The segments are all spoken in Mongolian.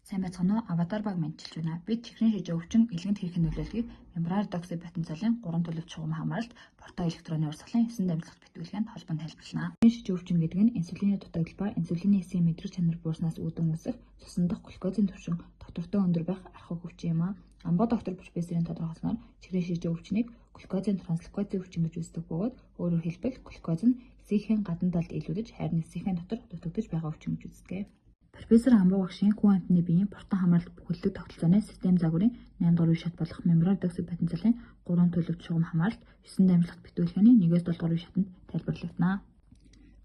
Сайн байцгаана уу? Аватар баг мэдчилж байна. Бид чихрийн шижээ өвчин илгэнд хийх нөлөөллийг мембраар доксибатенцолын 3 төлөвт шугам хамааралт порто электроны урсгалын 9 дамжлагт битгүүлгээнд холбоонд тайлбарлана. Чихрийн шижээ өвчин гэдэг нь инсулины дутагдал ба инсулины эсийн мэдрэг чанар буурснаас үүдэн үүсэх цусан дахь глюкозын түвшин доктортой өндөр байх архаг өвчин юм а. Амбо доктор профессорын тодорхойлсноор чихрийн шижээ өвчнийг глюкозын транслокозын өвчин гэж үздэг бөгөөд өөрөөр хэлбэл глюкоз нь эсийнхээ гадна талд илүүдэж харин эсийнхээ дотор дутагдж байгаа өвчин гэж үздэг. Профессор Амбо багшийн хүн амьтны биеийн портон хамгаалалт бүхэлдэг тогтолцооны систем загварын 8 дугаар үе шат болох мембраар доксибатенцолын 3 төлөвт шугам хамгаалалт 9 дамжлагт битгүүлгээний 1-ээс 7 дугаар үе шатанд тайлбарлагдана.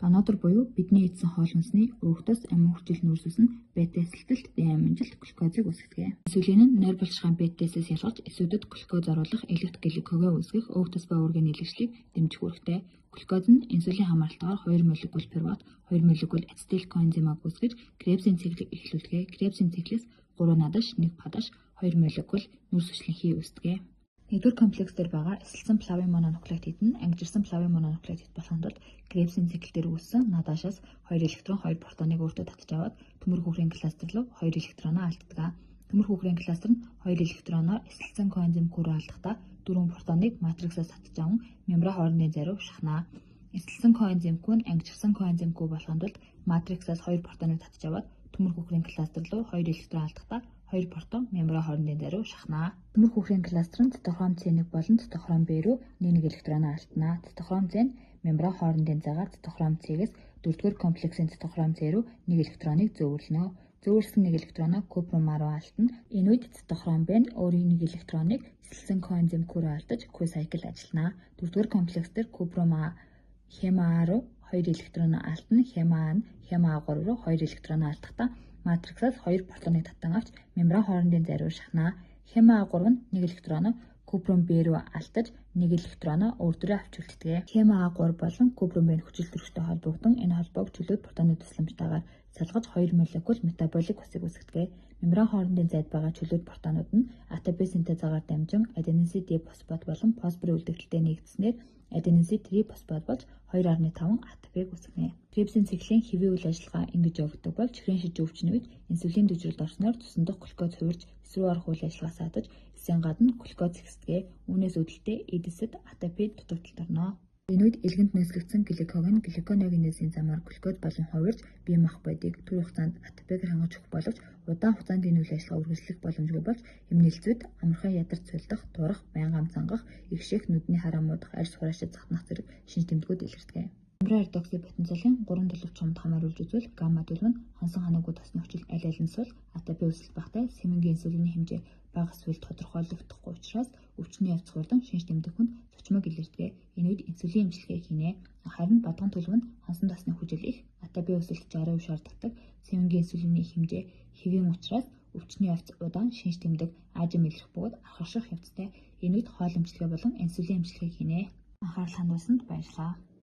Донотор буюу бидний эзэн хоол хүнсний өвөгтөөс амин хүчил нүүрсээс нь бета эсэлтэлт амжилт глюкозыг үүсгэдэг. Инсулин нь нойр булчирхайн бетасээс ялгарч эсүүдэд глюкоз оруулах электрглюкогоо үүсгэх өвөгтөөс ба үүргийн нийлэгчлийг дэмжих үүрэгтэй. Глюкоз нь инсулин хамгаалтаар 2 молекул пируват, 2 молекул ацетил коэнзимыг үүсгэж Кребсийн циклийг эхлүүлдэг. Кребсийн циклээс 3 надаш, 1 падаш, 2 молекул нүүрс хүчлэн хий үүсдэг. Нэгдүгээр комплекс дээр байгаа эсэлсэн плавин мононуклеотид нь ангижирсан плавин мононуклеотид болохын тулд Кребсийн цикл дээр үүссэн надашаас 2 электрон 2 протоныг өөртөө татж аваад төмөр хүүхрийн кластер руу 2 электроноо алддаг. Төмөр хүүхрийн кластер нь 2 электроноор эсэлсэн коэнзим Q-руу алдахдаа 4 протоныг матриксаас татж аван мембран хоорондын зариу шахнаа. Эсэлсэн коэнзим Q нь ангижирсан коэнзим Q болохын тулд матриксаас 2 протоныг татж аваад төмөр хүүхрийн кластер руу 2 электрон алдахдаа 2 протон мембран хоорондын зариу шахнаа. Төмөр хүүхрийн кластер нь цитохром C1 болон цитохром B рүү 1 электроноо алдана. Цитохром C нь мембран хоорондын цагаар цитохром C-гээс 4-р комплексийн цитохром C рүү 1 электроныг зөөвөрлөнө. Зөөвөрлсөн 1 электроноо Q-промаа руу алдана. Энэ үед цитохром B нь өөрийн 1 электроныг эсэлсэн коэнзим Q руу алдаж Q cycle ажиллана. 4-р комплекс дээр Q-промаа хема А руу 2 электроноо алдана. Хема А нь хема А3 руу 2 электроноо алдахдаа матриксаас 2 протоныг татан авч мембран хоорондын зариу шахнаа. Хема А3 нь 1 электроноо Q-пром B рүү алдаж 1 электроноо өөртөө авч үлддэг. Хема А3 болон Q-пром B хүчил төрөштэй холбогдсон. Энэ холбоог чөлөөт протоны тусламжтайгаар салгаж 2 молекул метаболик усыг үүсгэдэг. Мембран хоорондын зайд байгаа чөлөөт протонууд нь ATP синтезаагаар дамжин аденосин дифосфат болон фосфорын үлдэгдэлтэй нэгдснээр аденосин трифосфат болж 2.5 ATP-г үүсгэнэ. Кребсийн циклийн хэвийн үйл ажиллагаа ингэж явагддаг бол чихрийн шижээ өвчний үед инсулин дэвжрэлд орсноор цусан дахь глюкоз хувирж эс рүү орох үйл ажиллагаа саадаж эсийн гадна глюкоз ихсдэг. Үүнээс үүдэлтэй эдэсэд ATP дутагдалд орно. Энэ үед илгэнд нөөцлөгдсөн глюкоген глюконеогенезийн замаар глюкоз болон хувирж бие махбодыг түр хугацаанд ATP-гээр хангаж өгөх боловч удаан хугацаанд энэ үйл ажиллагаа үргэлжлэх боломжгүй болж эмнэлзүүд амархан ядарч цулдах, турах, байнгам цангах, ихших, нүдний хараа муудах, арьс хураашид цатнах зэрэг шинж тэмдгүүд илэрдэг. Мембраар доксибатенцолын 3 төлөвт шугамд хамааруулж үзвэл гамма төлөв нь хансан ханаагүй тосны хүчил аль аль нь сул ATP өсөлт багтай сэмэнгийн инсулины хэмжээ бага эсвэл тодорхойлогдохгүй учраас өвчний явц хуурдан шинж тэмдэгтэнд цочмог илэрдэг. Энэ үед инсулин эмчилгээ хийнэ. Харин бадган төлөв нь хансан тосны хүчил их ATP өсөлт 60% шаардлагатай сэмэнгийн инсулины хэмжээ хэвийн учраас өвчний явц удаан шинж тэмдэг аажим илэрх бөгөөд архаших явцтай. Энэ үед хоол эмчилгээ болон инсулин эмчилгээ хийнэ. Анхаарал хандуулсанд баярлалаа.